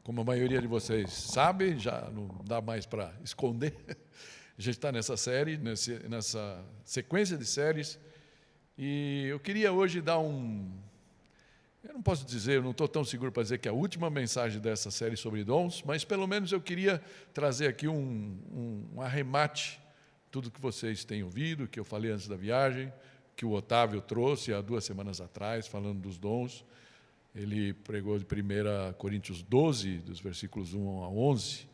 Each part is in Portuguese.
Como a maioria de vocês sabe, já não dá mais para esconder, a gente está nessa série, nessa sequência de séries, e eu queria hoje dar eu não posso dizer, eu não estou tão seguro para dizer que é a última mensagem dessa série sobre dons, mas pelo menos eu queria trazer aqui um arremate, tudo que vocês têm ouvido, que eu falei antes da viagem, que o Otávio trouxe há 2 semanas atrás, falando dos dons. Ele pregou de 1 Coríntios 12, dos versículos 1 a 11,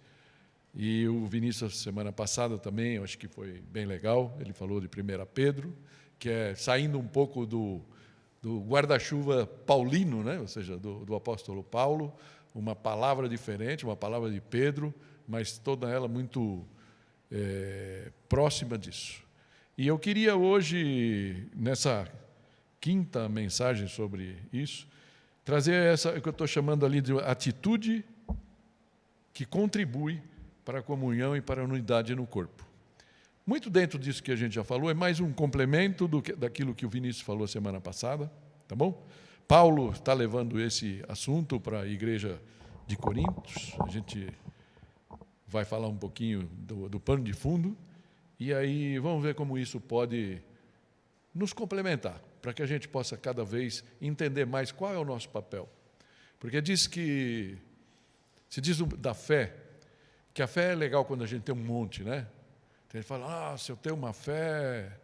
e o Vinícius, semana passada também, eu acho que foi bem legal, ele falou de 1 Pedro, que é saindo um pouco do guarda-chuva paulino, né? Ou seja, do apóstolo Paulo, uma palavra diferente, uma palavra de Pedro, mas toda ela muito próxima disso. E eu queria hoje, nessa 5ª mensagem sobre isso, trazer essa que eu estou chamando ali de atitude que contribui para a comunhão e para a unidade no corpo. Muito dentro disso que a gente já falou, é mais um complemento daquilo que o Vinícius falou semana passada, tá bom? Paulo está levando esse assunto para a igreja de Coríntios, a gente vai falar um pouquinho do pano de fundo, e aí vamos ver como isso pode nos complementar, para que a gente possa cada vez entender mais qual é o nosso papel. Porque se diz da fé, que a fé é legal quando a gente tem um monte, né? Tem gente que fala, se eu tenho uma fé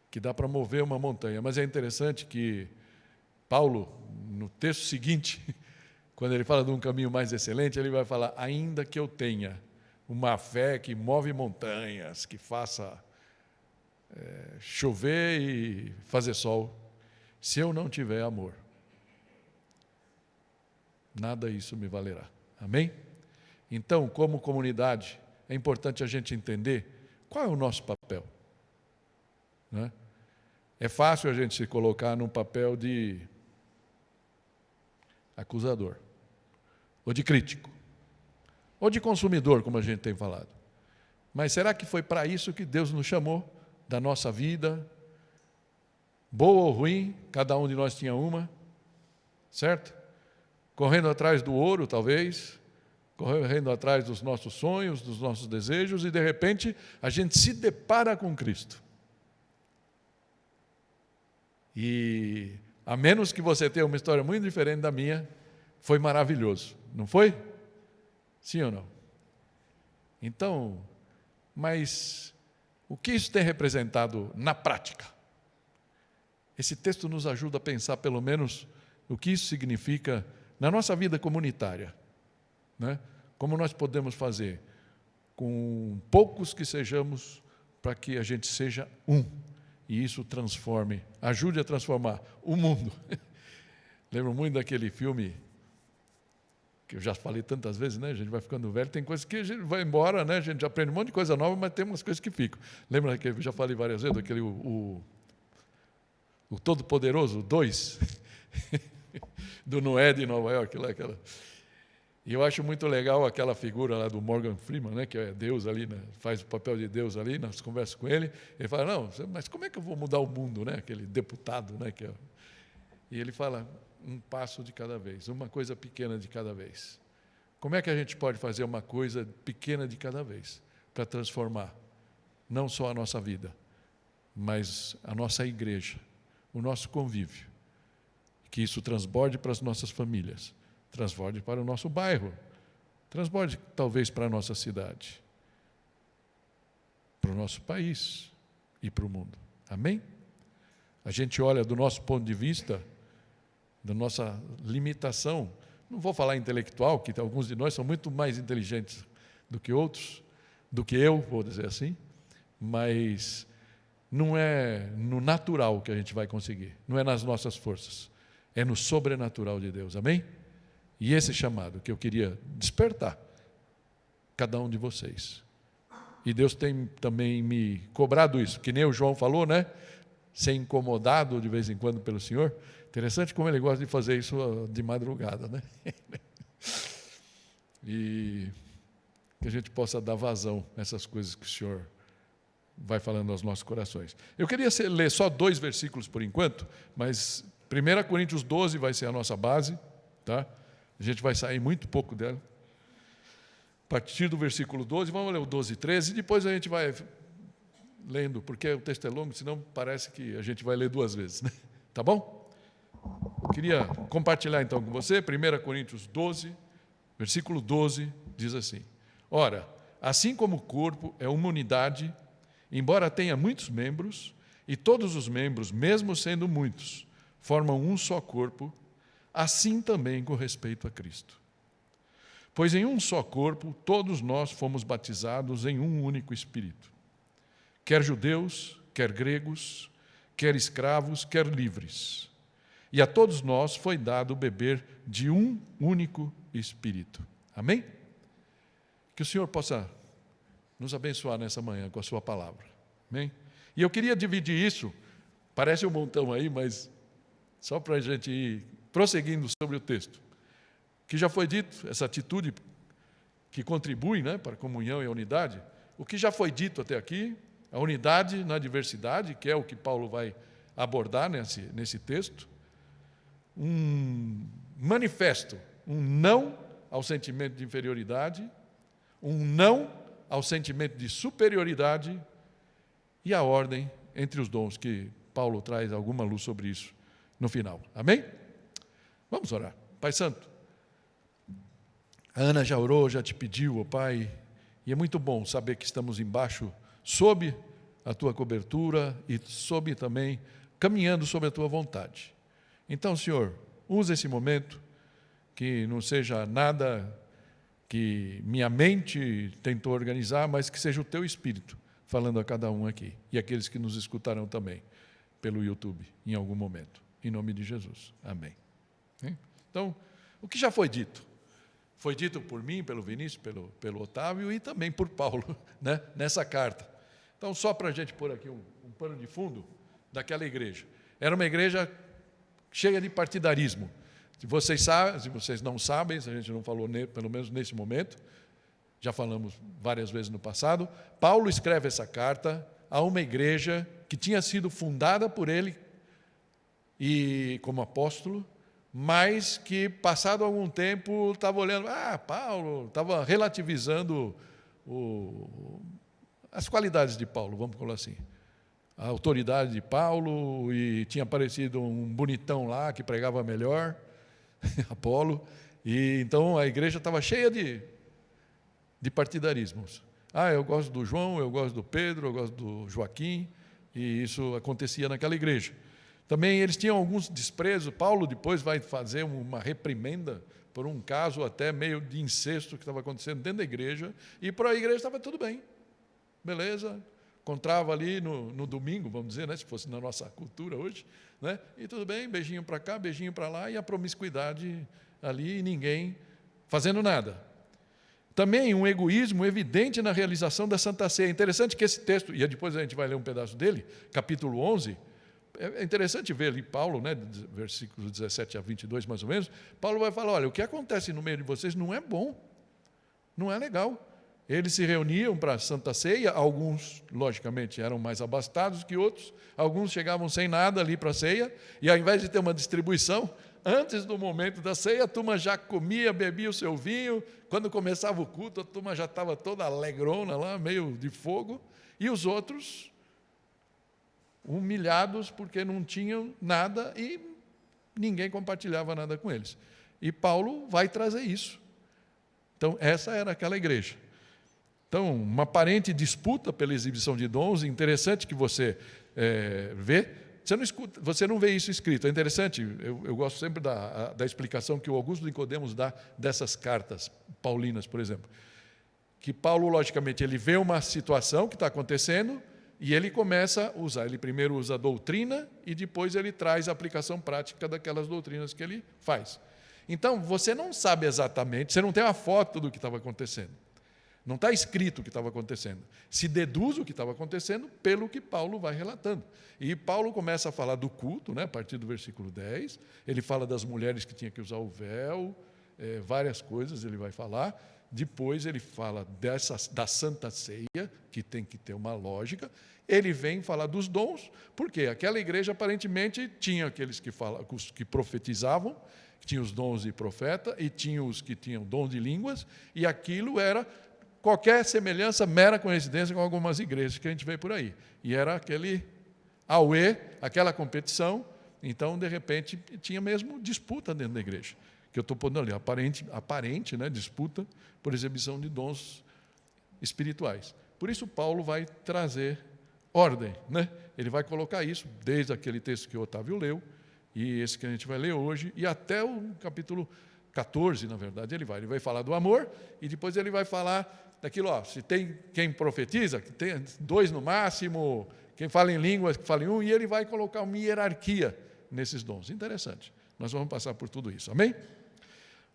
que dá para mover uma montanha. Mas é interessante que Paulo, no texto seguinte, quando ele fala de um caminho mais excelente, ele vai falar, ainda que eu tenha uma fé que move montanhas, que faça chover e fazer sol, se eu não tiver amor, nada isso me valerá. Amém? Então, como comunidade, é importante a gente entender qual é o nosso papel. Né? É fácil a gente se colocar num papel de acusador, ou de crítico, ou de consumidor, como a gente tem falado. Mas será que foi para isso que Deus nos chamou? Da nossa vida, boa ou ruim, cada um de nós tinha uma, certo? Correndo atrás do ouro, talvez, correndo atrás dos nossos sonhos, dos nossos desejos, e de repente a gente se depara com Cristo. E, a menos que você tenha uma história muito diferente da minha, foi maravilhoso, não foi? Sim ou não? Então, mas o que isso tem representado na prática? Esse texto nos ajuda a pensar, pelo menos, o que isso significa na nossa vida comunitária. Né? Como nós podemos fazer com poucos que sejamos para que a gente seja um e isso transforme, ajude a transformar o mundo. Lembro muito daquele filme que eu já falei tantas vezes, né? A gente vai ficando velho, tem coisas que a gente vai embora, né? A gente aprende um monte de coisa nova, mas tem umas coisas que ficam. Lembra que eu já falei várias vezes daquele o Todo-Poderoso 2 do Noé de Nova York, lá, aquela. E eu acho muito legal aquela figura lá do Morgan Freeman, né, que é Deus ali, né, faz o papel de Deus ali, nas conversas com ele. Ele fala, não, mas como é que eu vou mudar o mundo, né? Aquele deputado, né? E ele fala, um passo de cada vez, uma coisa pequena de cada vez. Como é que a gente pode fazer uma coisa pequena de cada vez para transformar não só a nossa vida, mas a nossa igreja, o nosso convívio, que isso transborde para as nossas famílias, transborde para o nosso bairro, transborde talvez para a nossa cidade, para o nosso país e para o mundo. Amém? A gente olha do nosso ponto de vista, da nossa limitação, não vou falar intelectual, que alguns de nós são muito mais inteligentes do que outros, do que eu, vou dizer assim, mas não é no natural que a gente vai conseguir, não é nas nossas forças, é no sobrenatural de Deus, amém? E esse chamado que eu queria despertar cada um de vocês. E Deus tem também me cobrado isso, que nem o João falou, né? Ser incomodado de vez em quando pelo Senhor. Interessante como ele gosta de fazer isso de madrugada, né? E que a gente possa dar vazão a essas coisas que o Senhor vai falando aos nossos corações. Eu queria ler só 2 versículos por enquanto, mas 1 Coríntios 12 vai ser a nossa base, tá? A gente vai sair muito pouco dela. partir do versículo 12, vamos ler o 12 e 13, e depois a gente vai lendo, porque o texto é longo, senão parece que a gente vai ler duas vezes, né? Tá bom? Queria compartilhar então com você, 1 Coríntios 12, versículo 12, diz assim: Ora, assim como o corpo é uma unidade, embora tenha muitos membros, e todos os membros, mesmo sendo muitos, formam um só corpo, assim também com respeito a Cristo. Pois em um só corpo, todos nós fomos batizados em um único Espírito. Quer judeus, quer gregos, quer escravos, quer livres. E a todos nós foi dado beber de um único Espírito. Amém? Que o Senhor possa nos abençoar nessa manhã com a sua palavra. Amém? E eu queria dividir isso, parece um montão aí, mas só para a gente ir prosseguindo sobre o texto. Que já foi dito, essa atitude que contribui, né, para a comunhão e a unidade, o que já foi dito até aqui, a unidade na diversidade, que é o que Paulo vai abordar nesse texto, um manifesto, um não ao sentimento de inferioridade, um não ao sentimento de superioridade e a ordem entre os dons, que Paulo traz alguma luz sobre isso no final. Amém? Vamos orar. Pai Santo, a Ana já orou, já te pediu, ó Pai, e é muito bom saber que estamos embaixo, sob a Tua cobertura e sob também, caminhando sob a Tua vontade. Então, Senhor, usa esse momento, que não seja nada que minha mente tentou organizar, mas que seja o Teu Espírito falando a cada um aqui, e aqueles que nos escutarão também pelo YouTube, em algum momento. Em nome de Jesus. Amém. Então, o que já foi dito? Foi dito por mim, pelo Vinícius, pelo Otávio e também por Paulo, né, nessa carta. Então, só para a gente pôr aqui um pano de fundo daquela igreja. Era uma igreja cheia de partidarismo. Se vocês não sabem, se a gente não falou, pelo menos nesse momento, já falamos várias vezes no passado, Paulo escreve essa carta a uma igreja que tinha sido fundada por ele e como apóstolo, mas que, passado algum tempo, estava olhando, Paulo, estava relativizando as qualidades de Paulo, vamos falar assim. A autoridade de Paulo, e tinha aparecido um bonitão lá que pregava melhor, Apolo, e então a igreja estava cheia de partidarismos. Eu gosto do João, eu gosto do Pedro, eu gosto do Joaquim, e isso acontecia naquela igreja. Também eles tinham alguns desprezos. Paulo depois vai fazer uma reprimenda por um caso até meio de incesto que estava acontecendo dentro da igreja, e para a igreja estava tudo bem, beleza, encontrava ali no domingo, vamos dizer, né, se fosse na nossa cultura hoje, né, e tudo bem, beijinho para cá, beijinho para lá, e a promiscuidade ali, e ninguém fazendo nada. Também um egoísmo evidente na realização da Santa Ceia. Interessante que esse texto, e depois a gente vai ler um pedaço dele, capítulo 11, é interessante ver ali Paulo, né, versículos 17 a 22 mais ou menos, Paulo vai falar, olha, o que acontece no meio de vocês não é bom, não é legal. Eles se reuniam para a Santa Ceia, alguns, logicamente, eram mais abastados que outros, alguns chegavam sem nada ali para a ceia, e ao invés de ter uma distribuição, antes do momento da ceia, a turma já comia, bebia o seu vinho, quando começava o culto, a turma já estava toda alegrona lá, meio de fogo, e os outros humilhados porque não tinham nada e ninguém compartilhava nada com eles. E Paulo vai trazer isso. Então, essa era aquela igreja. Então, uma aparente disputa pela exibição de dons, interessante que você vê, você não vê isso escrito. É interessante, eu gosto sempre da explicação que o Augusto Nicodemos dá dessas cartas paulinas, por exemplo. Que Paulo, logicamente, ele vê uma situação que está acontecendo e ele começa a usar. Ele primeiro usa a doutrina e depois ele traz a aplicação prática daquelas doutrinas que ele faz. Então, você não sabe exatamente, você não tem uma foto do que estava acontecendo. Não está escrito o que estava acontecendo. Se deduz o que estava acontecendo pelo que Paulo vai relatando. E Paulo começa a falar do culto, né, a partir do versículo 10. Ele fala das mulheres que tinham que usar o véu, várias coisas ele vai falar. Depois ele fala da Santa Ceia, que tem que ter uma lógica. Ele vem falar dos dons, porque aquela igreja aparentemente tinha aqueles que profetizavam, Tinha os dons de profeta e tinha os que tinham dons de línguas, e aquilo era qualquer semelhança, mera coincidência com algumas igrejas que a gente vê por aí. E era aquele auê, aquela competição. Então, de repente, tinha mesmo disputa dentro da igreja, que eu estou pondo ali, aparente, né, disputa por exibição de dons espirituais. Por isso, Paulo vai trazer ordem, né? Ele vai colocar isso, desde aquele texto que o Otávio leu, e esse que a gente vai ler hoje, e até o capítulo 14, na verdade, ele vai falar do amor, e depois ele vai falar daquilo, se tem quem profetiza, que tem 2 no máximo, quem fala em línguas, que fala em 1, e ele vai colocar uma hierarquia nesses dons. Interessante. Nós vamos passar por tudo isso, amém?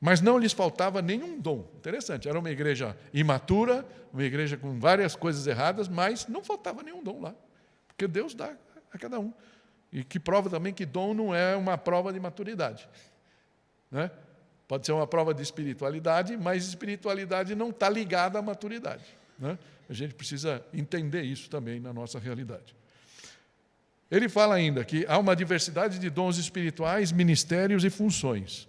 Mas não lhes faltava nenhum dom. Interessante, era uma igreja imatura, uma igreja com várias coisas erradas, mas não faltava nenhum dom lá, porque Deus dá a cada um. E que prova também que dom não é uma prova de maturidade, né? Pode ser uma prova de espiritualidade, mas espiritualidade não está ligada à maturidade, né? A gente precisa entender isso também na nossa realidade. Ele fala ainda que há uma diversidade de dons espirituais, ministérios e funções.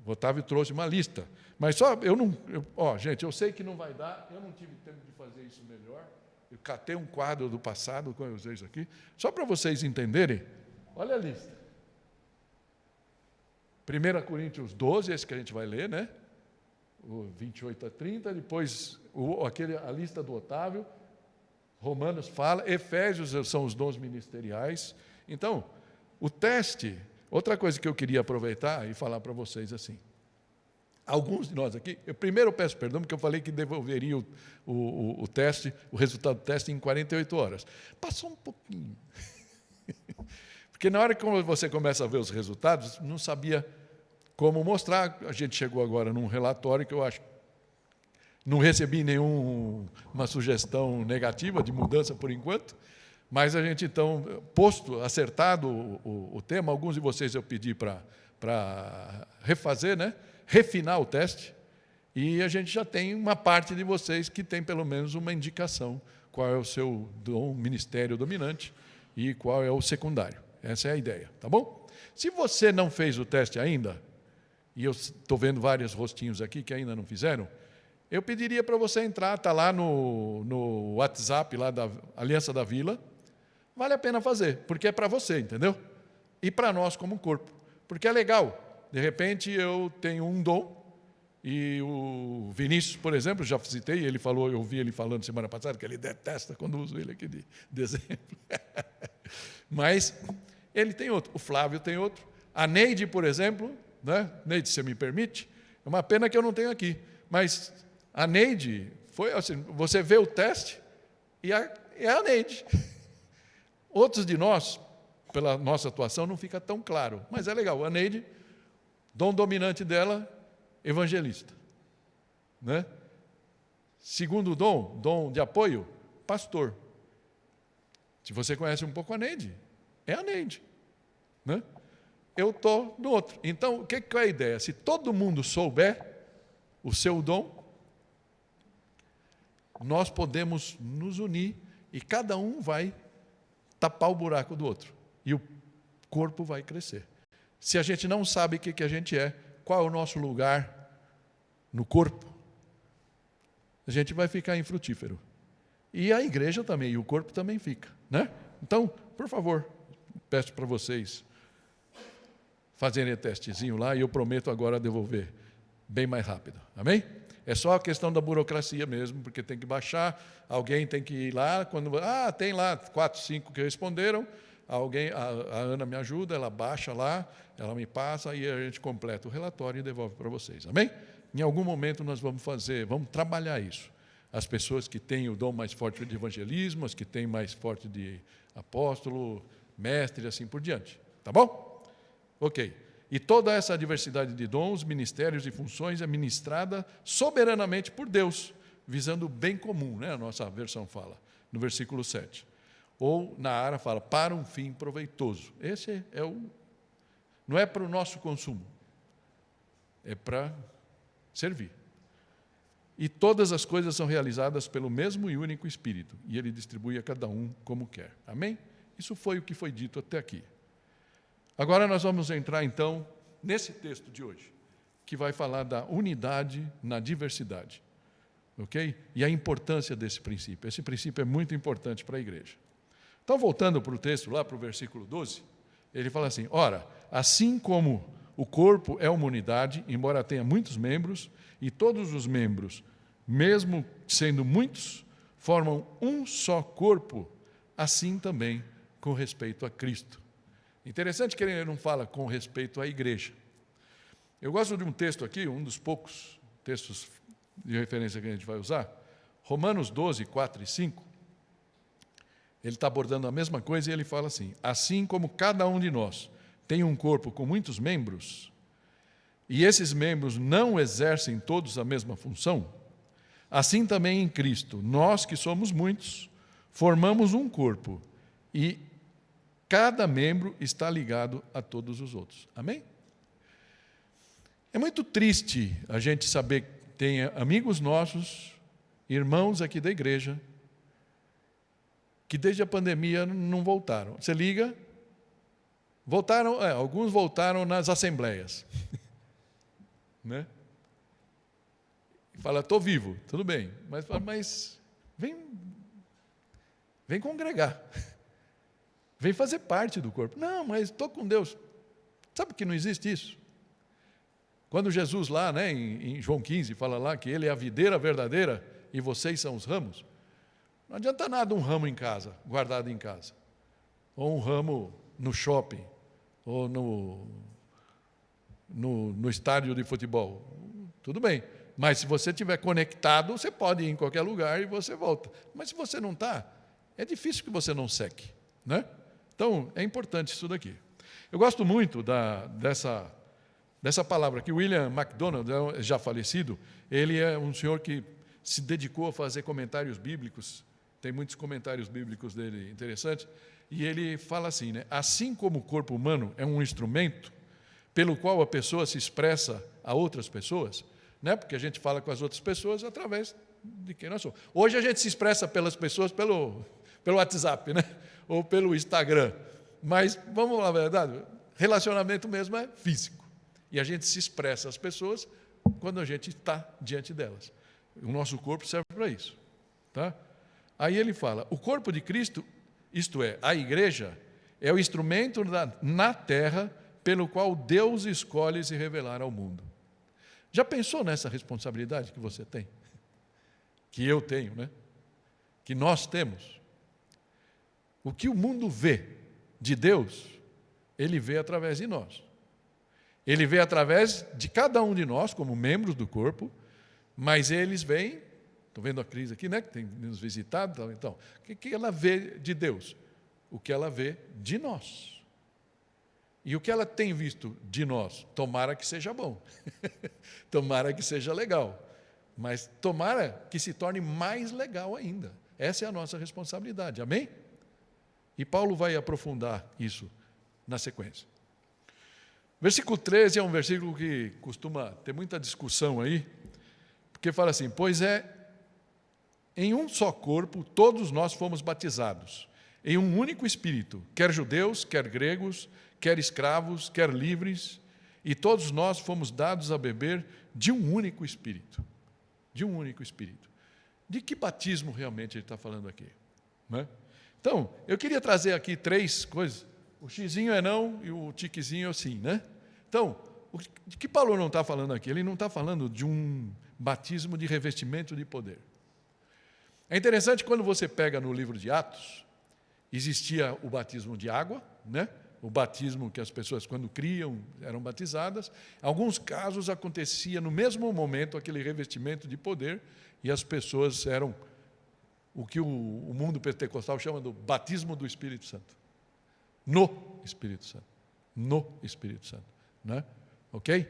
O Otávio trouxe uma lista, mas gente, eu sei que não vai dar, eu não tive tempo de fazer isso melhor. Eu catei um quadro do passado, quando eu usei isso aqui, só para vocês entenderem. Olha a lista. 1 Coríntios 12, esse que a gente vai ler, né? O 28 a 30, depois a lista do Otávio, Romanos fala, Efésios são os dons ministeriais. Então, o teste, outra coisa que eu queria aproveitar e falar para vocês assim, alguns de nós aqui, primeiro eu peço perdão, porque eu falei que devolveria o teste, o resultado do teste em 48 horas. Passou um pouquinho. Porque na hora que você começa a ver os resultados, não sabia como mostrar. A gente chegou agora num relatório que eu acho não recebi nenhuma sugestão negativa de mudança por enquanto, mas a gente então, acertado o tema, alguns de vocês eu pedi para refazer, né? Refinar o teste, e a gente já tem uma parte de vocês que tem pelo menos uma indicação qual é o seu dom, ministério dominante e qual é o secundário. Essa é a ideia, tá bom? Se você não fez o teste ainda, e eu estou vendo vários rostinhos aqui que ainda não fizeram, eu pediria para você entrar, está lá no WhatsApp lá da Aliança da Vila, vale a pena fazer, porque é para você, entendeu? E para nós como corpo, porque é legal. De repente, eu tenho um dom, e o Vinícius, por exemplo, já citei, ele falou, eu ouvi ele falando semana passada, que ele detesta quando uso ele aqui de exemplo. Mas ele tem outro, o Flávio tem outro, a Neide, por exemplo, né? Neide, se você me permite, é uma pena que eu não tenho aqui, mas a Neide, foi assim, você vê o teste, e é a Neide. Outros de nós, pela nossa atuação, não fica tão claro, mas é legal, a Neide, dom dominante dela, evangelista, né? Segundo dom de apoio, pastor. Se você conhece um pouco a Neide, é a Neide, né? Eu estou no outro. Então, o que é a ideia? Se todo mundo souber o seu dom, nós podemos nos unir e cada um vai tapar o buraco do outro. E o corpo vai crescer. Se a gente não sabe o que a gente é, qual é o nosso lugar no corpo, a gente vai ficar infrutífero. E a igreja também, e o corpo também fica, né? Então, por favor, peço para vocês fazerem o testezinho lá, e eu prometo agora devolver bem mais rápido. Amém? É só a questão da burocracia mesmo, porque tem que baixar, alguém tem que ir lá, tem lá 4, 5 que responderam, a Ana me ajuda, ela baixa lá, ela me passa e a gente completa o relatório e devolve para vocês. Amém? Em algum momento nós vamos trabalhar isso. As pessoas que têm o dom mais forte de evangelismo, as que têm mais forte de apóstolo, mestre, assim por diante. Tá bom? Ok. E toda essa diversidade de dons, ministérios e funções é ministrada soberanamente por Deus, visando o bem comum, né? A nossa versão fala, no versículo 7. Ou, na Ara, fala, para um fim proveitoso. Esse não é para o nosso consumo, é para servir. E todas as coisas são realizadas pelo mesmo e único Espírito, e Ele distribui a cada um como quer. Amém? Isso foi o que foi dito até aqui. Agora nós vamos entrar, então, nesse texto de hoje, que vai falar da unidade na diversidade. Ok? E a importância desse princípio. Esse princípio é muito importante para a igreja. Então, voltando para o texto, lá para o versículo 12, ele fala assim: ora, assim como o corpo é uma unidade, embora tenha muitos membros, e todos os membros, mesmo sendo muitos, formam um só corpo, assim também com respeito a Cristo. Interessante que ele não fala com respeito à igreja. Eu gosto de um texto aqui, um dos poucos textos de referência que a gente vai usar, Romanos 12, 4 e 5, ele está abordando a mesma coisa e ele fala assim: assim como cada um de nós tem um corpo com muitos membros, e esses membros não exercem todos a mesma função, assim também em Cristo, nós que somos muitos, formamos um corpo, e cada membro está ligado a todos os outros. Amém? É muito triste a gente saber que tem amigos nossos, irmãos aqui da igreja, que desde a pandemia não voltaram. Você liga, voltaram, alguns voltaram nas assembleias. Né? Fala, estou vivo, tudo bem, mas vem congregar, vem fazer parte do corpo. Não, mas estou com Deus. Sabe que não existe isso? Quando Jesus lá, né, em João 15, fala lá que ele é a videira verdadeira e vocês são os ramos, não adianta nada um ramo em casa, guardado em casa, ou um ramo no shopping, ou no estádio de futebol. Tudo bem, mas se você estiver conectado, você pode ir em qualquer lugar e você volta. Mas se você não está, é difícil que você não seque. Né? Então, é importante isso daqui. Eu gosto muito dessa palavra que William MacDonald, já falecido, ele é um senhor que se dedicou a fazer comentários bíblicos, tem muitos comentários bíblicos dele interessantes, e ele fala assim, né? Assim como o corpo humano é um instrumento pelo qual a pessoa se expressa a outras pessoas, né? Porque a gente fala com as outras pessoas através de quem nós somos. Hoje a gente se expressa pelas pessoas pelo WhatsApp, né? Ou pelo Instagram, mas vamos falar a verdade, relacionamento mesmo é físico. E a gente se expressa às pessoas quando a gente está diante delas. O nosso corpo serve para isso. Tá? Aí ele fala, o corpo de Cristo, isto é, a igreja, é o instrumento na terra pelo qual Deus escolhe se revelar ao mundo. Já pensou nessa responsabilidade que você tem? Que eu tenho, né? Que nós temos. O que o mundo vê de Deus, ele vê através de nós. Ele vê através de cada um de nós, como membros do corpo, mas eles veem, estou vendo a Cris aqui, né, que tem nos visitado, então, o que ela vê de Deus? O que ela vê de nós. E o que ela tem visto de nós? Tomara que seja bom, tomara que seja legal, mas tomara que se torne mais legal ainda. Essa é a nossa responsabilidade, amém? E Paulo vai aprofundar isso na sequência. Versículo 13 é um versículo que costuma ter muita discussão aí, porque fala assim, pois em um só corpo todos nós fomos batizados, em um único Espírito, quer judeus, quer gregos, quer escravos, quer livres, e todos nós fomos dados a beber de um único Espírito. De um único Espírito. De que batismo realmente ele está falando aqui? Né? Então, eu queria trazer aqui 3 coisas. O xizinho é não e o tiquezinho é sim, né? Então, de que Paulo não está falando aqui? Ele não está falando de um batismo de revestimento de poder. É interessante quando você pega no livro de Atos, existia o batismo de água, né? O batismo que as pessoas, quando criam, eram batizadas. Em alguns casos acontecia no mesmo momento aquele revestimento de poder e as pessoas eram o que o mundo pentecostal chama do batismo do Espírito Santo. No Espírito Santo. No Espírito Santo. Né? Ok?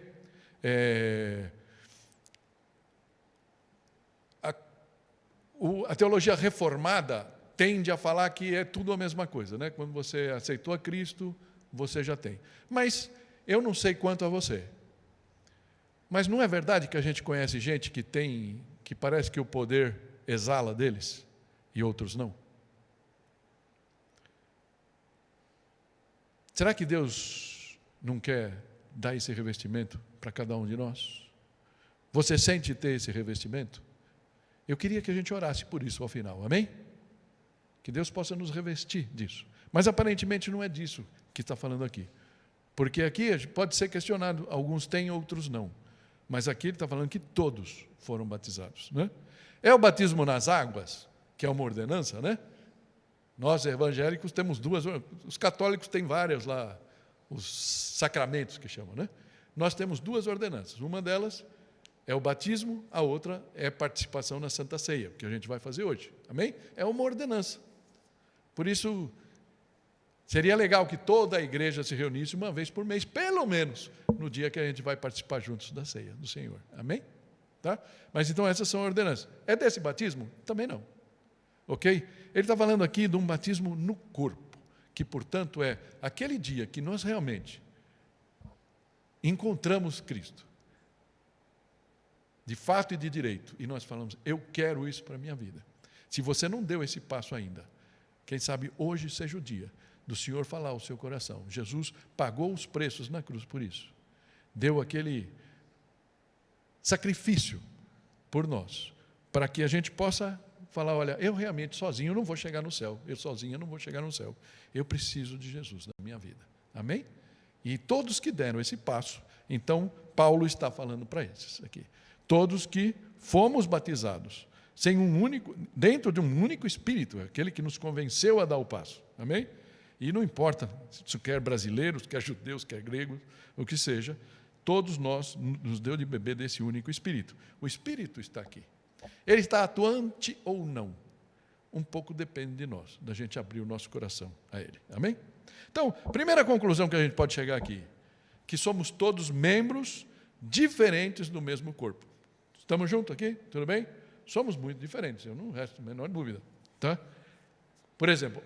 A teologia reformada tende a falar que é tudo a mesma coisa, né? Quando você aceitou a Cristo, você já tem. Mas eu não sei quanto a você. Mas não é verdade que a gente conhece gente que parece que o poder exala deles e outros não? Será que Deus não quer dar esse revestimento para cada um de nós? Você sente ter esse revestimento? Eu queria que a gente orasse por isso ao final, amém? Que Deus possa nos revestir disso. Mas aparentemente não é disso que está falando aqui. Porque aqui pode ser questionado, alguns têm, outros não. Mas aqui ele está falando que todos foram batizados, né? É o batismo nas águas, que é uma ordenança, né? Nós evangélicos temos duas, os católicos têm várias lá, os sacramentos que chamam, né? Nós temos duas ordenanças, uma delas é o batismo, a outra é participação na Santa Ceia, que a gente vai fazer hoje, amém? É uma ordenança. Por isso, seria legal que toda a igreja se reunisse uma vez por mês, pelo menos, no dia que a gente vai participar juntos da ceia do Senhor, amém? Tá? Mas então essas são ordenanças. É desse batismo? Também não. Ok? Ele está falando aqui de um batismo no corpo, que portanto é aquele dia que nós realmente encontramos Cristo, de fato e de direito, e nós falamos, eu quero isso para a minha vida. Se você não deu esse passo ainda, quem sabe hoje seja o dia do Senhor falar ao seu coração. Jesus pagou os preços na cruz por isso. Deu aquele sacrifício por nós, para que a gente possa falar, olha, eu realmente sozinho não vou chegar no céu, eu sozinho não vou chegar no céu, eu preciso de Jesus na minha vida, amém? E todos que deram esse passo, então Paulo está falando para esses aqui, todos que fomos batizados, dentro de um único Espírito, aquele que nos convenceu a dar o passo, amém? E não importa se quer brasileiros, quer judeus, quer gregos, o que seja, todos nós nos deu de beber desse único Espírito. O Espírito está aqui. Ele está atuante ou não? Um pouco depende de nós, da gente abrir o nosso coração a Ele. Amém? Então, primeira conclusão que a gente pode chegar aqui, que somos todos membros diferentes do mesmo corpo. Estamos juntos aqui? Tudo bem? Somos muito diferentes, eu não resto a menor dúvida. Tá? Por exemplo,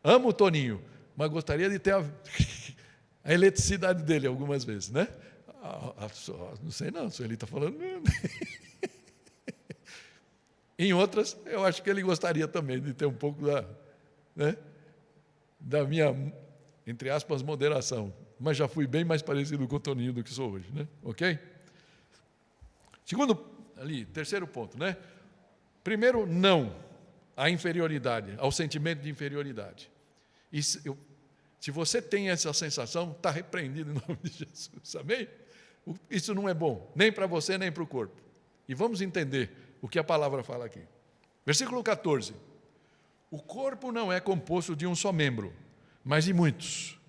amo o Toninho, mas gostaria de ter a eletricidade dele algumas vezes, né? Não sei não, se ele está falando. Em outras, eu acho que ele gostaria também de ter um pouco da minha, entre aspas, moderação. Mas já fui bem mais parecido com o Toninho do que sou hoje, né? Ok? Terceiro ponto, né? Primeiro, não à inferioridade, ao sentimento de inferioridade. E se você tem essa sensação, está repreendido em nome de Jesus, amém? Isso não é bom, nem para você, nem para o corpo. E vamos entender o que a palavra fala aqui. Versículo 14. O corpo não é composto de um só membro, mas de muitos.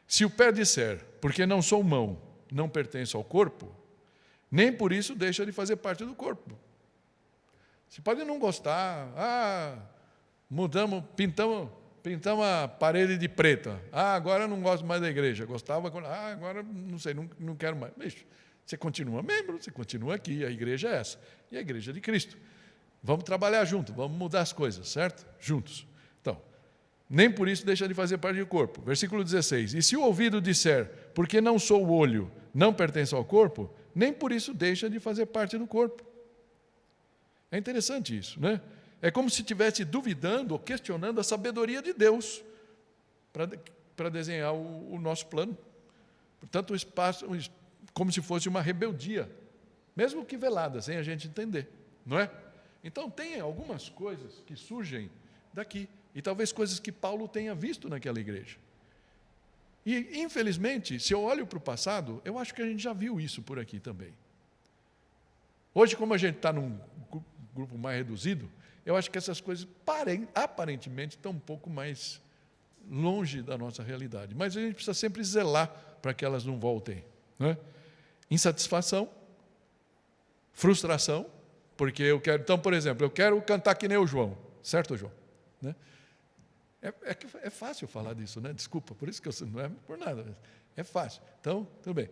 Se o pé disser, porque não sou mão, não pertenço ao corpo, nem por isso deixa de fazer parte do corpo. Você pode não gostar, pintamos a parede de preta. Agora eu não gosto mais da igreja. Gostava, agora não sei, não quero mais. Bicho, você continua membro, você continua aqui, a igreja é essa. E a igreja de Cristo. Vamos trabalhar junto, vamos mudar as coisas, certo? Juntos. Então, nem por isso deixa de fazer parte do corpo. Versículo 16. E se o ouvido disser, porque não sou o olho, não pertenço ao corpo, nem por isso deixa de fazer parte do corpo. É interessante isso, né? É como se estivesse duvidando ou questionando a sabedoria de Deus para desenhar o nosso plano. Portanto, o espaço, como se fosse uma rebeldia, mesmo que velada, sem a gente entender, não é? Então, tem algumas coisas que surgem daqui, e talvez coisas que Paulo tenha visto naquela igreja. E, infelizmente, se eu olho para o passado, eu acho que a gente já viu isso por aqui também. Hoje, como a gente está num grupo mais reduzido, eu acho que essas coisas aparentemente estão um pouco mais longe da nossa realidade. Mas a gente precisa sempre zelar para que elas não voltem. Né? Insatisfação, frustração, porque eu quero... Então, por exemplo, eu quero cantar que nem o João. Certo, João? Né? É fácil falar disso, né? Desculpa, por isso que não é por nada. É fácil. Então, tudo bem.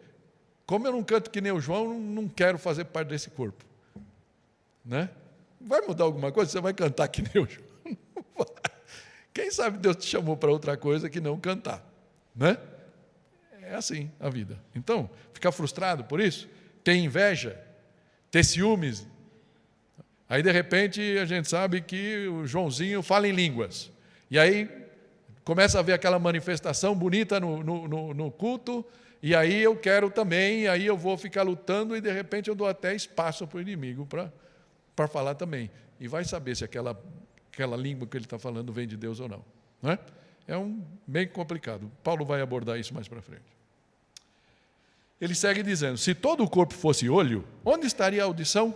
Como eu não canto que nem o João, não quero fazer parte desse corpo. Né? Vai mudar alguma coisa? Você vai cantar que nem o João? Quem sabe Deus te chamou para outra coisa que não cantar. Né? É assim a vida. Então, ficar frustrado por isso, ter inveja, ter ciúmes. Aí, de repente, a gente sabe que o Joãozinho fala em línguas. E aí, começa a ver aquela manifestação bonita no culto, e aí eu quero também, e aí eu vou ficar lutando, e de repente eu dou até espaço para o inimigo para falar também. E vai saber se aquela língua que ele está falando vem de Deus ou não. Não é? Bem complicado. Paulo vai abordar isso mais para frente. Ele segue dizendo: se todo o corpo fosse olho, onde estaria a audição?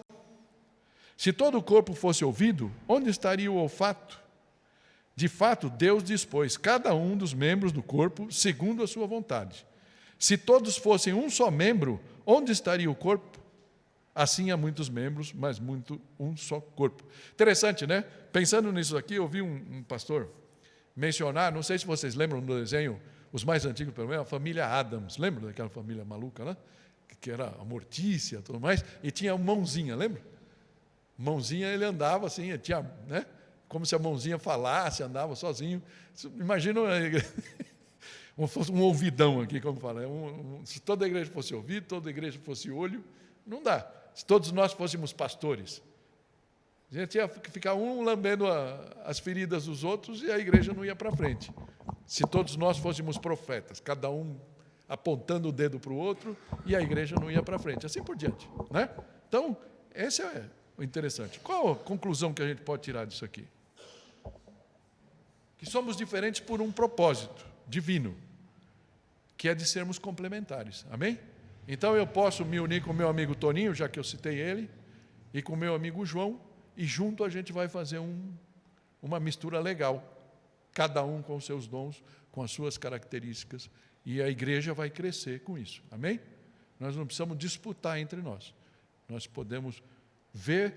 Se todo o corpo fosse ouvido, onde estaria o olfato? De fato, Deus dispôs cada um dos membros do corpo segundo a sua vontade. Se todos fossem um só membro, onde estaria o corpo? Assim há muitos membros, mas um só corpo. Interessante, né? Pensando nisso aqui, eu ouvi um pastor mencionar, não sei se vocês lembram do desenho, os mais antigos pelo menos, a família Addams. Lembra daquela família maluca lá? Que era a Mortícia e tudo mais, e tinha uma mãozinha, lembra? Mãozinha, ele andava assim, tinha, né? Como se a mãozinha falasse, andava sozinho. Imagina um ouvidão aqui, como fala. Se toda a igreja fosse ouvido, toda a igreja fosse olho, não dá. Se todos nós fôssemos pastores, a gente ia ficar um lambendo as feridas dos outros e a igreja não ia para frente. Se todos nós fôssemos profetas, cada um apontando o dedo para o outro e a igreja não ia para frente, assim por diante, né? Então, esse é o interessante. Qual a conclusão que a gente pode tirar disso aqui? Que somos diferentes por um propósito divino, que é de sermos complementares. Amém? Então eu posso me unir com o meu amigo Toninho, já que eu citei ele, e com o meu amigo João, e junto a gente vai fazer uma mistura legal, cada um com os seus dons, com as suas características, e a igreja vai crescer com isso. Amém? Nós não precisamos disputar entre nós. Nós podemos ver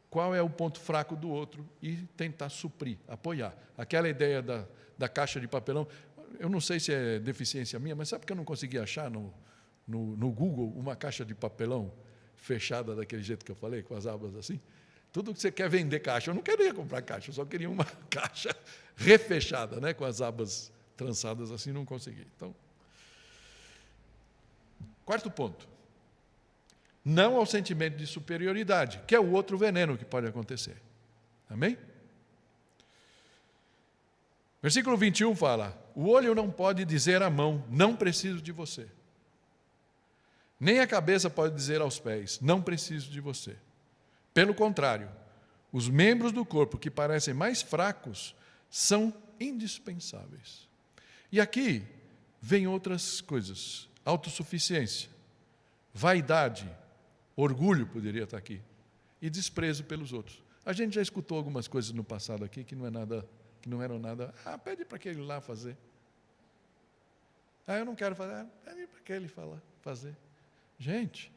qual é o ponto fraco do outro e tentar suprir, apoiar. Aquela ideia da caixa de papelão, eu não sei se é deficiência minha, mas sabe que eu não consegui achar no Google uma caixa de papelão fechada daquele jeito que eu falei, com as abas assim? Tudo que você quer vender caixa, eu não queria comprar caixa, eu só queria uma caixa refechada, né, com as abas trançadas assim, não consegui. Então, quarto ponto. Não ao sentimento de superioridade, que é o outro veneno que pode acontecer. Amém? Versículo 21 fala: o olho não pode dizer à mão, não preciso de você. Nem a cabeça pode dizer aos pés, não preciso de você. Pelo contrário, os membros do corpo que parecem mais fracos são indispensáveis. E aqui vem outras coisas: autossuficiência, vaidade, orgulho poderia estar aqui, e desprezo pelos outros. A gente já escutou algumas coisas no passado aqui que não eram nada. Pede para aquele lá fazer. Eu não quero fazer. Pede para aquele fazer. Gente,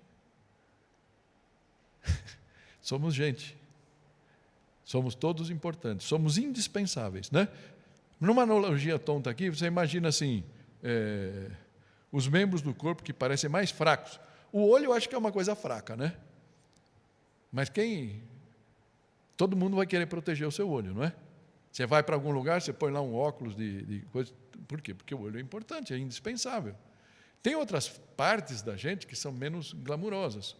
somos gente. Somos todos importantes, somos indispensáveis, né? Numa analogia tonta aqui, você imagina assim, os membros do corpo que parecem mais fracos. O olho eu acho que é uma coisa fraca, né? Mas todo mundo vai querer proteger o seu olho, não é? Você vai para algum lugar, você põe lá um óculos de coisa. Por quê? Porque o olho é importante, é indispensável. Tem outras partes da gente que são menos glamurosas,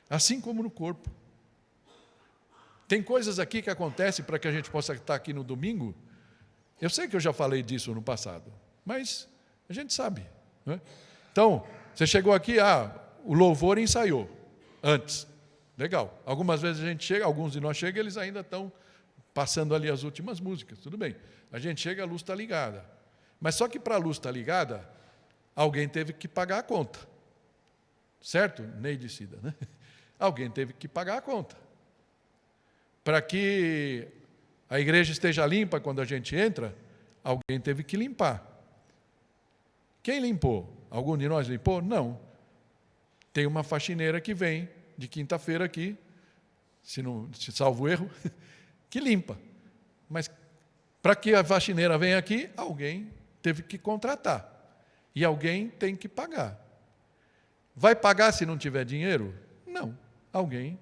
assim como no corpo. Tem coisas aqui que acontecem para que a gente possa estar aqui no domingo. Eu sei que eu já falei disso no passado, mas a gente sabe, não é? Então, você chegou aqui, o louvor ensaiou antes. Legal. Algumas vezes a gente chega, alguns de nós chegam, eles ainda estão passando ali as últimas músicas. Tudo bem. A gente chega, a luz está ligada. Mas só que para a luz estar ligada, alguém teve que pagar a conta. Certo? Neide Cida, né? Alguém teve que pagar a conta. Para que a igreja esteja limpa quando a gente entra, alguém teve que limpar. Quem limpou? Algum de nós limpou? Não. Tem uma faxineira que vem de quinta-feira aqui, se salvo o erro, que limpa. Mas para que a faxineira venha aqui, alguém teve que contratar. E alguém tem que pagar. Vai pagar se não tiver dinheiro? Não. Alguém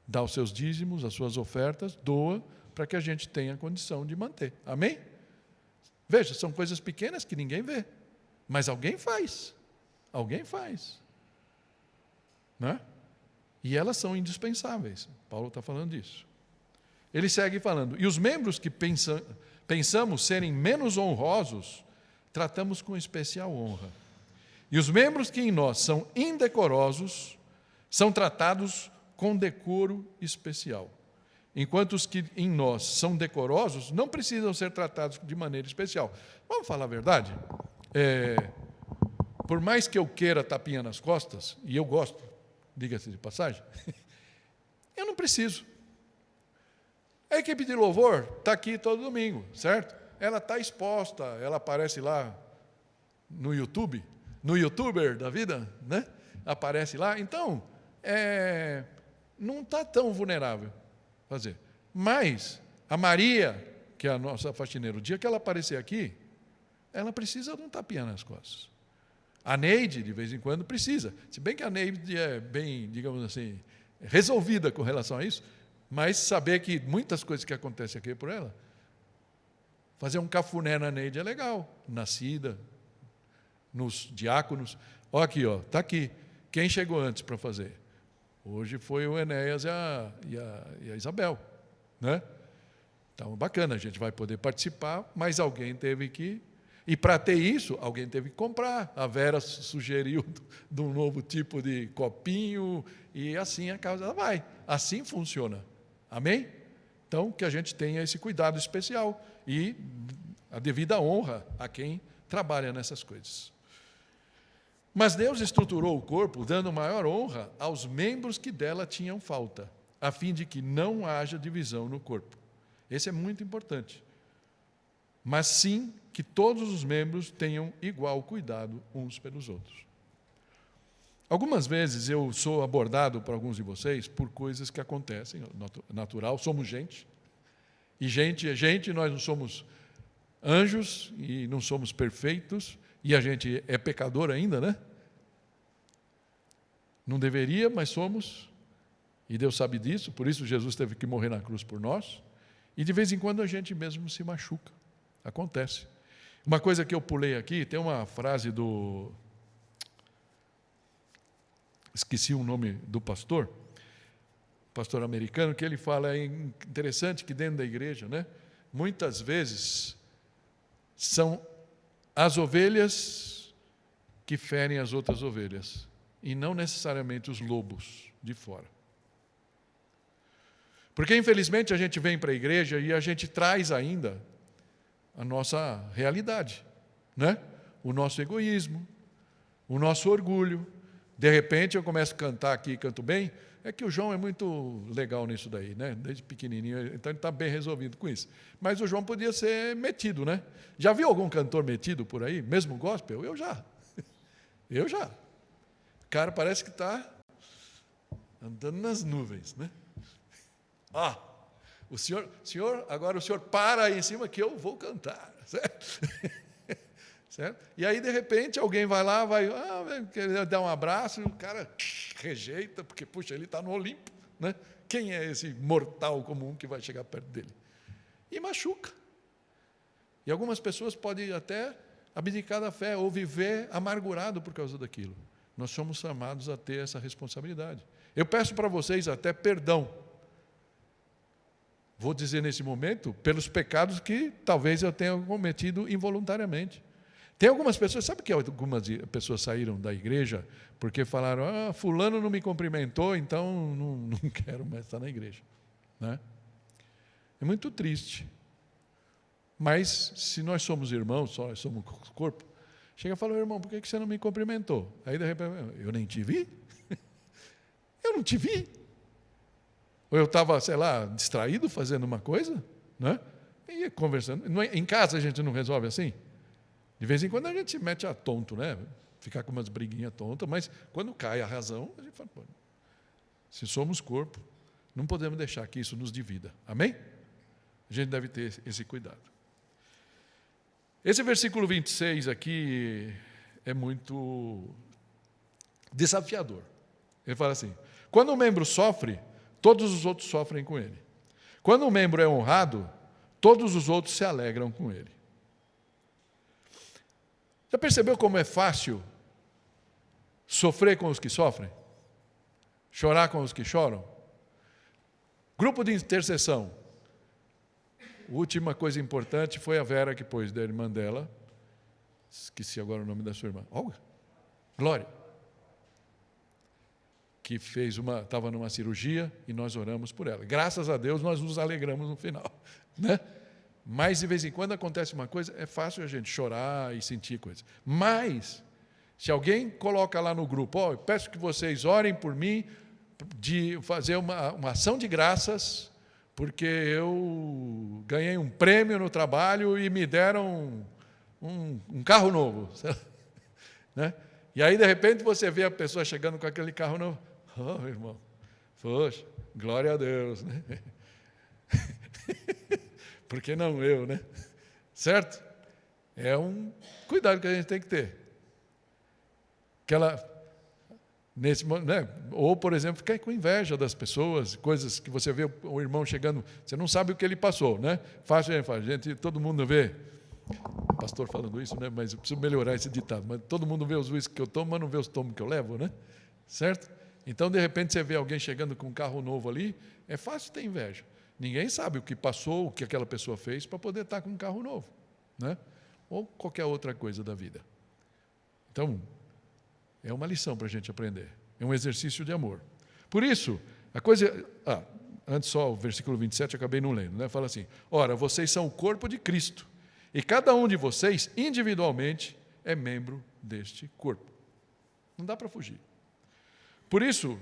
dá os seus dízimos, as suas ofertas, doa, para que a gente tenha condição de manter. Amém? Veja, são coisas pequenas que ninguém vê. Mas alguém faz. Alguém faz. Não é? E elas são indispensáveis. Paulo está falando disso. Ele segue falando: e os membros que pensamos serem menos honrosos, tratamos com especial honra. E os membros que em nós são indecorosos são tratados com decoro especial, enquanto os que em nós são decorosos não precisam ser tratados de maneira especial. Vamos falar a verdade? Por mais que eu queira tapinha nas costas, e eu gosto, diga-se de passagem, eu não preciso. A equipe de louvor está aqui todo domingo, certo? Ela está exposta, ela aparece lá no YouTube, no YouTuber da vida, né? Aparece lá. Então, não está tão vulnerável fazer. Mas a Maria, que é a nossa faxineira, o dia que ela aparecer aqui, ela precisa de um tapinha nas costas. A Neide, de vez em quando, precisa. Se bem que a Neide é bem, digamos assim, resolvida com relação a isso, mas saber que muitas coisas que acontecem aqui por ela, fazer um cafuné na Neide é legal. Nascida, nos diáconos. Olha aqui, está aqui. Quem chegou antes para fazer? Hoje foi o Enéas e a Isabel. Né? Então, bacana, a gente vai poder participar, mas alguém teve que... E para ter isso, alguém teve que comprar. A Vera sugeriu de um novo tipo de copinho, e assim a casa vai. Assim funciona. Amém? Então, que a gente tenha esse cuidado especial e a devida honra a quem trabalha nessas coisas. Mas Deus estruturou o corpo dando maior honra aos membros que dela tinham falta, a fim de que não haja divisão no corpo. Esse é muito importante. Mas sim que todos os membros tenham igual cuidado uns pelos outros. Algumas vezes eu sou abordado por alguns de vocês por coisas que acontecem, natural, somos gente. E gente é gente, nós não somos anjos e não somos perfeitos, e a gente é pecador ainda, né? Não deveria, mas somos, e Deus sabe disso, por isso Jesus teve que morrer na cruz por nós, e de vez em quando a gente mesmo se machuca, acontece. Uma coisa que eu pulei aqui, tem uma frase esqueci o nome do pastor americano, que ele fala, é interessante que dentro da igreja, né, muitas vezes são as ovelhas que ferem as outras ovelhas, e não necessariamente os lobos de fora. Porque, infelizmente, a gente vem para a igreja e a gente traz ainda a nossa realidade, né? O nosso egoísmo, o nosso orgulho. De repente, eu começo a cantar aqui, canto bem, é que o João é muito legal nisso daí, né? Desde pequenininho, então ele está bem resolvido com isso. Mas o João podia ser metido, né? Já viu algum cantor metido por aí, mesmo gospel? Eu já. O cara parece que está andando nas nuvens, né? Senhor, agora o senhor para aí em cima que eu vou cantar, certo? Certo? E aí, de repente, alguém vai lá, querer dar um abraço, e o cara rejeita, porque, puxa, ele está no Olimpo, né? Quem é esse mortal comum que vai chegar perto dele? E machuca. E algumas pessoas podem até abdicar da fé ou viver amargurado por causa daquilo. Nós somos chamados a ter essa responsabilidade. Eu peço para vocês até perdão. Vou dizer nesse momento, pelos pecados que talvez eu tenha cometido involuntariamente. Tem algumas pessoas, sabe que algumas pessoas saíram da igreja porque falaram, fulano não me cumprimentou, então não quero mais estar na igreja. Né? É muito triste. Mas, se nós somos irmãos, só nós somos corpo, chega e fala, irmão, por que você não me cumprimentou? Aí, de repente, eu nem te vi. Eu não te vi. Ou eu estava, sei lá, distraído fazendo uma coisa, né? E conversando. Em casa a gente não resolve assim? De vez em quando a gente se mete a tonto, né? Ficar com umas briguinhas tontas, mas quando cai a razão, a gente fala, pô, se somos corpo, não podemos deixar que isso nos divida. Amém? A gente deve ter esse cuidado. Esse versículo 26 aqui é muito desafiador. Ele fala assim, quando um membro sofre, todos os outros sofrem com ele. Quando um membro é honrado, todos os outros se alegram com ele. Já percebeu como é fácil sofrer com os que sofrem? Chorar com os que choram? Grupo de intercessão. A última coisa importante foi a Vera que pôs da irmã dela. Esqueci agora o nome da sua irmã. Olga? Glória, que estava numa cirurgia e nós oramos por ela. Graças a Deus nós nos alegramos no final, né? Mas de vez em quando acontece uma coisa, é fácil a gente chorar e sentir coisas. Mas, se alguém coloca lá no grupo, eu peço que vocês orem por mim, de fazer uma ação de graças, porque eu ganhei um prêmio no trabalho e me deram um carro novo. Né? E aí, de repente, você vê a pessoa chegando com aquele carro novo. Oh, irmão, poxa, glória a Deus, né? Por que não eu, né? Certo? É um cuidado que a gente tem que ter. Né? Ou, por exemplo, ficar com inveja das pessoas, coisas que você vê o irmão chegando, você não sabe o que ele passou, né? Todo mundo vê, o pastor falando isso, né? Mas eu preciso melhorar esse ditado, mas todo mundo vê os uísques que eu tomo, mas não vê os tomos que eu levo, né? Certo? Então, de repente, você vê alguém chegando com um carro novo ali, é fácil ter inveja. Ninguém sabe o que passou, o que aquela pessoa fez para poder estar com um carro novo, né? Ou qualquer outra coisa da vida. Então, é uma lição para a gente aprender. É um exercício de amor. Por isso, a coisa... antes só o versículo 27, acabei não lendo, né? Fala assim, ora, vocês são o corpo de Cristo, e cada um de vocês, individualmente, é membro deste corpo. Não dá para fugir. Por isso,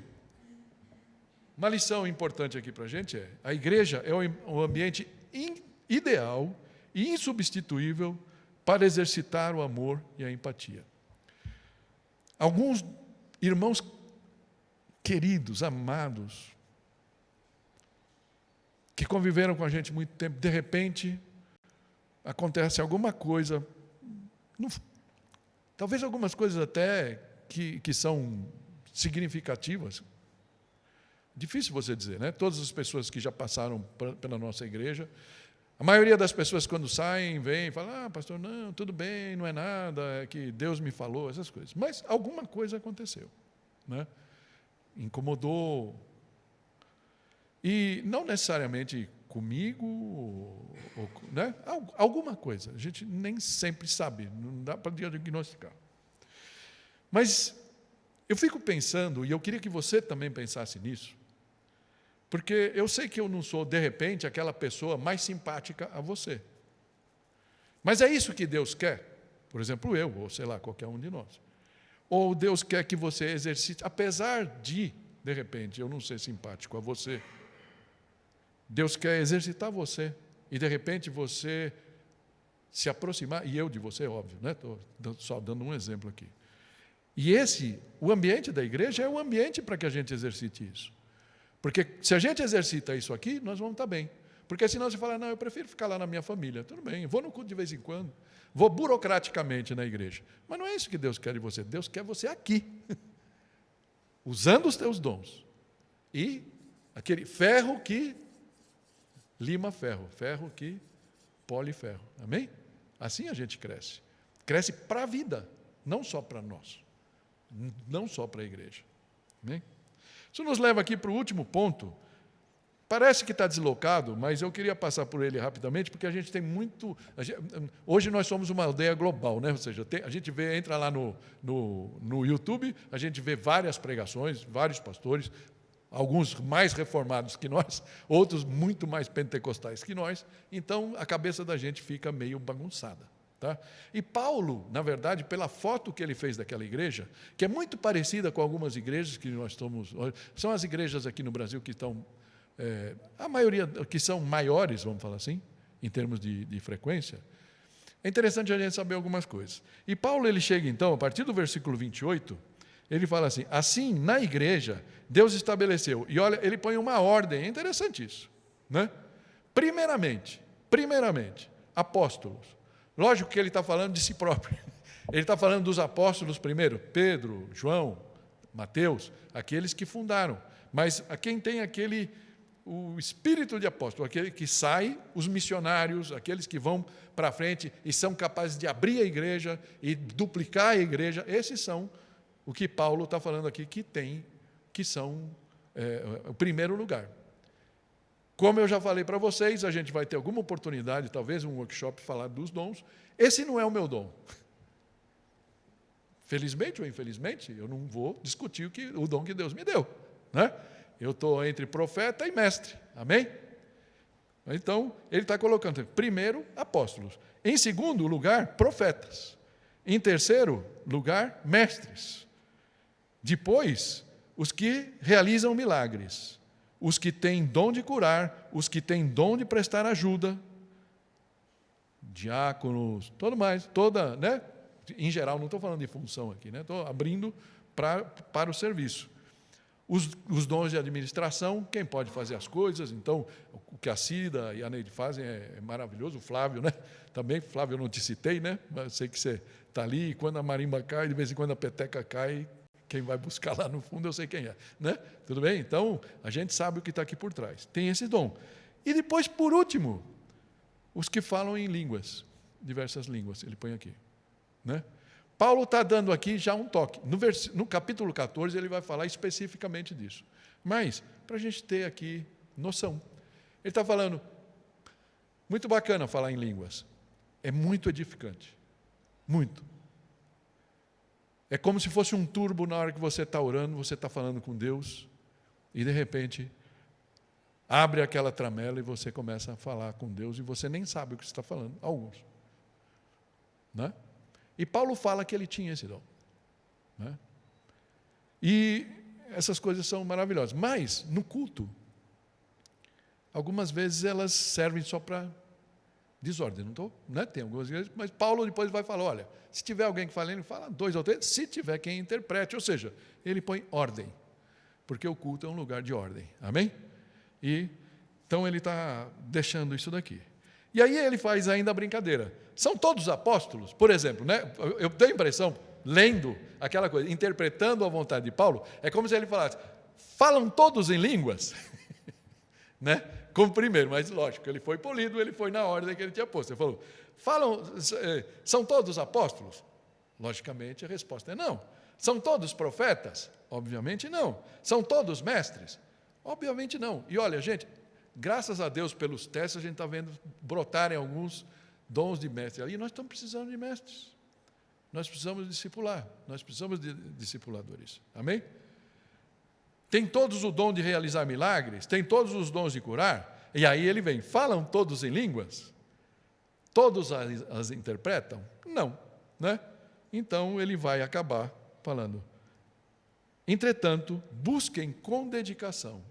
uma lição importante aqui para a gente é, a igreja é o ambiente ideal e insubstituível para exercitar o amor e a empatia. Alguns irmãos queridos, amados, que conviveram com a gente muito tempo, de repente, acontece alguma coisa, talvez algumas coisas até que são significativas. Difícil você dizer, né? Todas as pessoas que já passaram pela nossa igreja, a maioria das pessoas quando saem, vêm e falam, pastor, não, tudo bem, não é nada, é que Deus me falou, essas coisas. Mas alguma coisa aconteceu, né? Incomodou. E não necessariamente comigo, né? Alguma coisa. A gente nem sempre sabe, não dá para diagnosticar. Mas eu fico pensando, e eu queria que você também pensasse nisso, porque eu sei que eu não sou, de repente, aquela pessoa mais simpática a você. Mas é isso que Deus quer. Por exemplo, eu, ou sei lá, qualquer um de nós. Ou Deus quer que você exercite, apesar de repente, eu não ser simpático a você, Deus quer exercitar você. E, de repente, você se aproximar, e eu de você, óbvio, né? Estou só dando um exemplo aqui. E o ambiente da igreja é o ambiente para que a gente exercite isso. Porque se a gente exercita isso aqui, nós vamos estar bem. Porque senão você fala, não, eu prefiro ficar lá na minha família. Tudo bem, eu vou no culto de vez em quando, vou burocraticamente na igreja. Mas não é isso que Deus quer de você. Deus quer você aqui, usando os teus dons. E aquele ferro que lima ferro, ferro que pole ferro. Amém? Assim a gente cresce. Cresce para a vida, não só para nós. Não só para a igreja. Amém? Isso nos leva aqui para o último ponto. Parece que está deslocado, mas eu queria passar por ele rapidamente, porque a gente tem muito... Hoje nós somos uma aldeia global, né? Ou seja, a gente entra lá no YouTube, a gente vê várias pregações, vários pastores, alguns mais reformados que nós, outros muito mais pentecostais que nós, então a cabeça da gente fica meio bagunçada. Tá? E Paulo, na verdade, pela foto que ele fez daquela igreja, que é muito parecida com algumas igrejas que nós estamos... São as igrejas aqui no Brasil que estão... a maioria que são maiores, vamos falar assim, em termos de frequência. É interessante a gente saber algumas coisas. E Paulo, ele chega então, a partir do versículo 28, ele fala assim, assim, na igreja, Deus estabeleceu, e olha, ele põe uma ordem, é interessante isso, né? Primeiramente, apóstolos. Lógico que ele está falando de si próprio. Ele está falando dos apóstolos primeiro, Pedro, João, Mateus, aqueles que fundaram. Mas a quem tem o espírito de apóstolo, aquele que sai, os missionários, aqueles que vão para frente e são capazes de abrir a igreja e duplicar a igreja, esses são o que Paulo está falando aqui, que são o primeiro lugar. Como eu já falei para vocês, a gente vai ter alguma oportunidade, talvez um workshop, falar dos dons. Esse não é o meu dom. Felizmente ou infelizmente, eu não vou discutir o dom que Deus me deu, né? Eu estou entre profeta e mestre, amém? Então, ele está colocando, primeiro, apóstolos. Em segundo lugar, profetas. Em terceiro lugar, mestres. Depois, os que realizam milagres. Os que têm dom de curar, os que têm dom de prestar ajuda, diáconos, toda, né? Em geral, não estou falando de função aqui, né? Estou abrindo para o serviço. Os dons de administração, quem pode fazer as coisas, então, o que a Cida e a Neide fazem é maravilhoso, o Flávio, né? Também, Flávio, eu não te citei, né? Mas eu sei que você está ali, e quando a marimba cai, de vez em quando a peteca cai, quem vai buscar lá no fundo, eu sei quem é, né? Tudo bem? Então, a gente sabe o que está aqui por trás. Tem esse dom. E depois, por último, os que falam em línguas, diversas línguas, ele põe aqui, né? Paulo está dando aqui já um toque. No capítulo 14, ele vai falar especificamente disso. Mas, para a gente ter aqui noção. Ele está falando, muito bacana falar em línguas. É muito edificante. Muito. É como se fosse um turbo na hora que você está orando, você está falando com Deus, e de repente, abre aquela tramela e você começa a falar com Deus, e você nem sabe o que você está falando, alguns. Né? E Paulo fala que ele tinha esse dom. Né? E essas coisas são maravilhosas. Mas, no culto, algumas vezes elas servem só para desordem. Não estou, né? Tem algumas vezes, mas Paulo depois vai falar, olha, se tiver alguém que fale, ele fala 2 ou 3, se tiver quem interprete, ou seja, ele põe ordem, porque o culto é um lugar de ordem. Amém? E então ele está deixando isso daqui. E aí ele faz ainda a brincadeira. São todos apóstolos? Por exemplo, né? Eu tenho a impressão, lendo aquela coisa, interpretando a vontade de Paulo, é como se ele falasse, falam todos em línguas? Né? Como primeiro, mas lógico, ele foi polido, ele foi na ordem que ele tinha posto. Ele falou, são todos apóstolos? Logicamente a resposta é não. São todos profetas? Obviamente não. São todos mestres? Obviamente não. E olha, gente, graças a Deus pelos testes, a gente está vendo brotarem alguns dons de mestre. Ali nós estamos precisando de mestres. Nós precisamos discipular. Nós precisamos de discipuladores. Amém? Tem todos o dom de realizar milagres? Tem todos os dons de curar? E aí ele vem, falam todos em línguas? Todos as interpretam? Não. Né? Então ele vai acabar falando. Entretanto, busquem com dedicação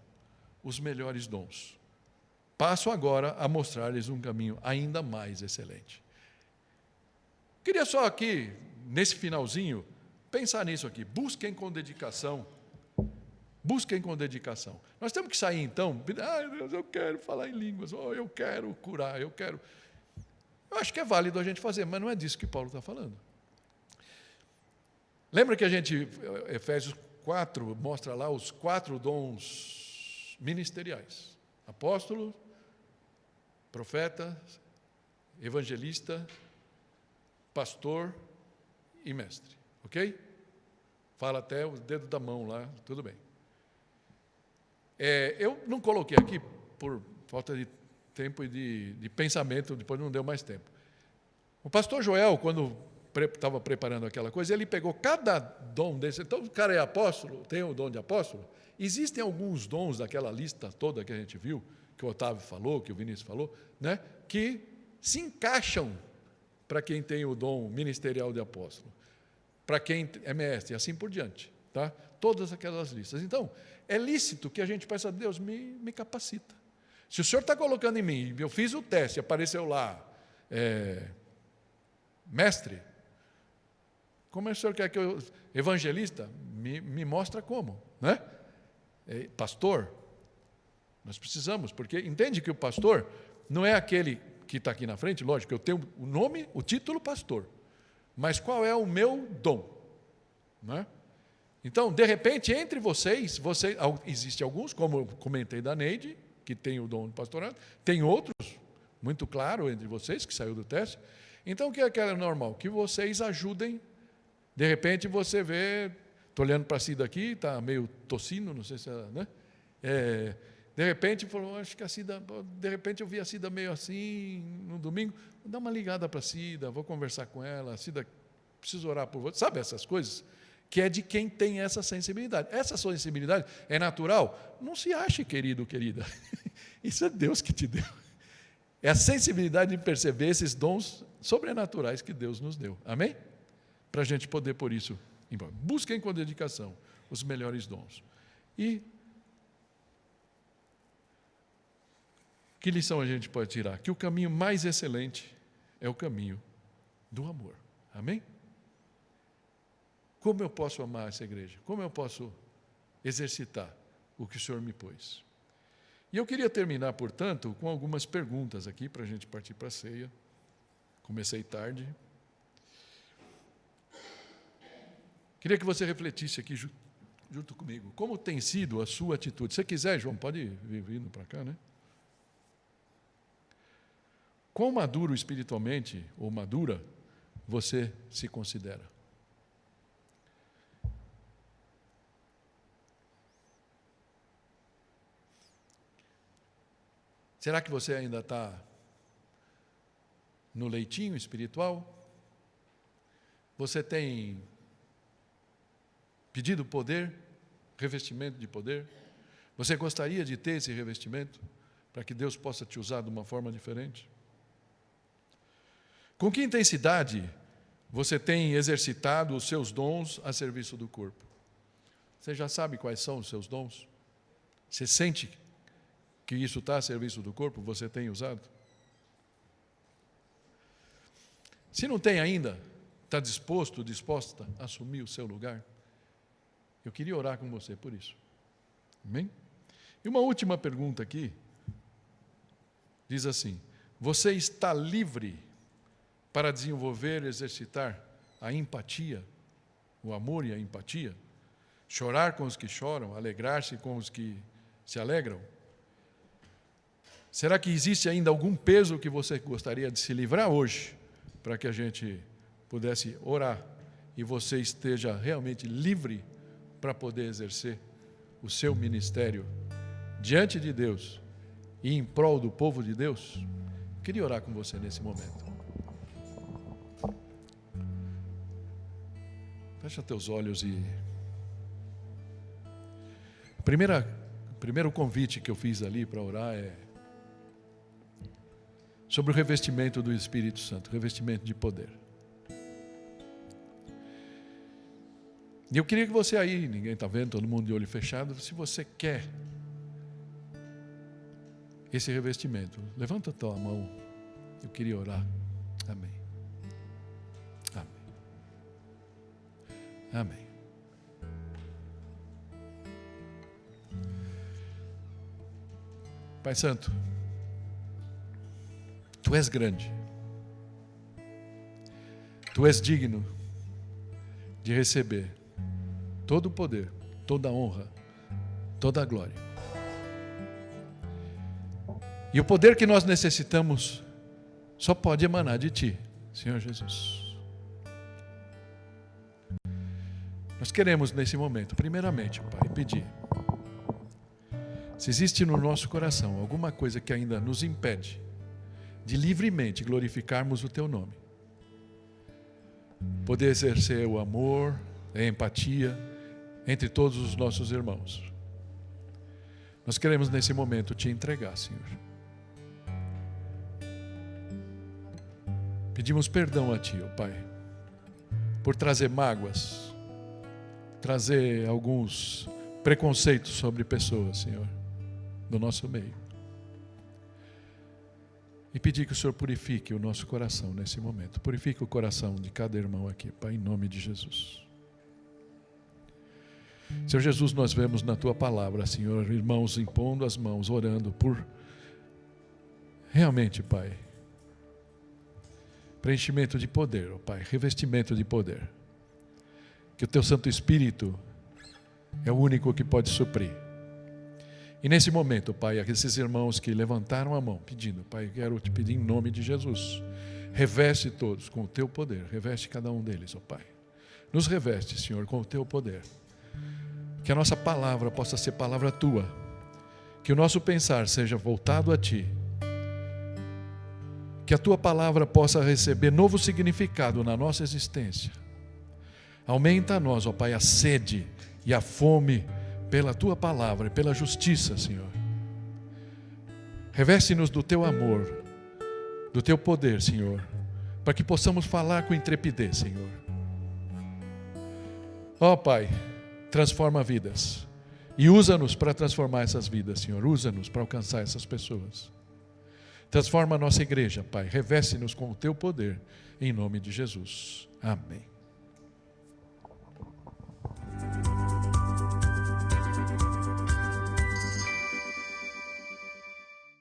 os melhores dons. Passo agora a mostrar-lhes um caminho ainda mais excelente. Queria só aqui, nesse finalzinho, pensar nisso aqui. Busquem com dedicação. Busquem com dedicação. Nós temos que sair, então, Deus, eu quero falar em línguas, eu quero curar, eu quero... Eu acho que é válido a gente fazer, mas não é disso que Paulo está falando. Lembra que a gente, Efésios 4, mostra lá os 4 dons ministeriais. Apóstolo, profeta, evangelista, pastor e mestre. Ok? Fala até o dedo da mão lá, tudo bem. Eu não coloquei aqui, por falta de tempo e de pensamento, depois não deu mais tempo. O pastor Joel, quando estava preparando aquela coisa, ele pegou cada dom desse. Então, o cara é apóstolo, tem o dom de apóstolo. Existem alguns dons daquela lista toda que a gente viu, que o Otávio falou, que o Vinícius falou, né, que se encaixam para quem tem o dom ministerial de apóstolo, para quem é mestre, e assim por diante. Tá? Todas aquelas listas. Então, é lícito que a gente peça a Deus, me capacita. Se o Senhor está colocando em mim, eu fiz o teste, apareceu lá, mestre, como é que o Senhor quer que eu... Evangelista, me mostra como, né? Pastor, nós precisamos, porque entende que o pastor não é aquele que está aqui na frente, lógico, eu tenho o nome, o título pastor, mas qual é o meu dom? Né? Então, de repente, entre vocês, existem alguns, como eu comentei da Neide, que tem o dom de pastorado, tem outros, muito claro, entre vocês, que saiu do teste. Então, o que é normal? Que vocês ajudem. De repente, você vê, estou olhando para a Cida aqui, está meio tossindo, não sei se ela... Né? De repente, falou, acho que a Cida... De repente, eu vi a Cida meio assim, no domingo, vou dar uma ligada para a Cida, vou conversar com ela, a Cida preciso orar por você. Sabe essas coisas? Que é de quem tem essa sensibilidade. Essa sensibilidade é natural? Não se ache, querido ou querida. Isso é Deus que te deu. É a sensibilidade de perceber esses dons sobrenaturais que Deus nos deu. Amém? Para a gente poder, por isso, busquem com dedicação os melhores dons. E que lição a gente pode tirar? Que o caminho mais excelente é o caminho do amor. Amém? Como eu posso amar essa igreja? Como eu posso exercitar o que o Senhor me pôs? E eu queria terminar, portanto, com algumas perguntas aqui, para a gente partir para a ceia. Comecei tarde. Queria que você refletisse aqui junto comigo. Como tem sido a sua atitude? Se você quiser, João, pode vir vindo para cá, né? Quão maduro espiritualmente, ou madura, você se considera? Será que você ainda está no leitinho espiritual? Você tem pedido poder, revestimento de poder? Você gostaria de ter esse revestimento para que Deus possa te usar de uma forma diferente? Com que intensidade você tem exercitado os seus dons a serviço do corpo? Você já sabe quais são os seus dons? Você sente que isso está a serviço do corpo? Você tem usado? Se não tem ainda, está disposta a assumir o seu lugar? Eu queria orar com você por isso. Amém? E uma última pergunta aqui. Diz assim: você está livre para desenvolver e exercitar a empatia, o amor e a empatia? Chorar com os que choram, alegrar-se com os que se alegram? Será que existe ainda algum peso que você gostaria de se livrar hoje, para que a gente pudesse orar e você esteja realmente livre para poder exercer o seu ministério diante de Deus e em prol do povo de Deus? Eu queria orar com você nesse momento. Fecha teus olhos e... Primeiro convite que eu fiz ali para orar é sobre o revestimento do Espírito Santo, revestimento de poder. E eu queria que você aí, ninguém está vendo, todo mundo de olho fechado, se você quer esse revestimento, levanta a tua mão, eu queria orar. Amém. Amém. Amém. Pai Santo, Tu és grande, Tu és digno de receber todo o poder, toda a honra, toda a glória. E o poder que nós necessitamos só pode emanar de Ti, Senhor Jesus. Nós queremos nesse momento, primeiramente, Pai, pedir, se existe no nosso coração alguma coisa que ainda nos impede de livremente glorificarmos o Teu nome, poder exercer o amor, a empatia entre todos os nossos irmãos, nós queremos nesse momento Te entregar, Senhor. Pedimos perdão a Ti, ó Pai, por trazer mágoas, trazer alguns preconceitos sobre pessoas, Senhor, do nosso meio. E pedir que o Senhor purifique o nosso coração nesse momento. Purifique o coração de cada irmão aqui, Pai, em nome de Jesus. Senhor Jesus, nós vemos na Tua palavra, Senhor, irmãos impondo as mãos, orando por realmente, Pai, preenchimento de poder, ó Pai, revestimento de poder. Que o Teu Santo Espírito é o único que pode suprir. E nesse momento, Pai, esses irmãos que levantaram a mão pedindo, Pai, quero Te pedir em nome de Jesus, reveste todos com o Teu poder, reveste cada um deles, ó Pai. Nos reveste, Senhor, com o Teu poder. Que a nossa palavra possa ser palavra Tua, que o nosso pensar seja voltado a Ti, que a Tua palavra possa receber novo significado na nossa existência, Aumenta a nós, ó Pai, a sede e a fome pela Tua palavra e pela justiça, Senhor. Reveste-nos do Teu amor, do Teu poder, Senhor, para que possamos falar com intrepidez, Senhor. Ó Pai, transforma vidas e usa-nos para transformar essas vidas, Senhor. Usa-nos para alcançar essas pessoas. Transforma a nossa igreja, Pai. Reveste-nos com o Teu poder, em nome de Jesus. Amém.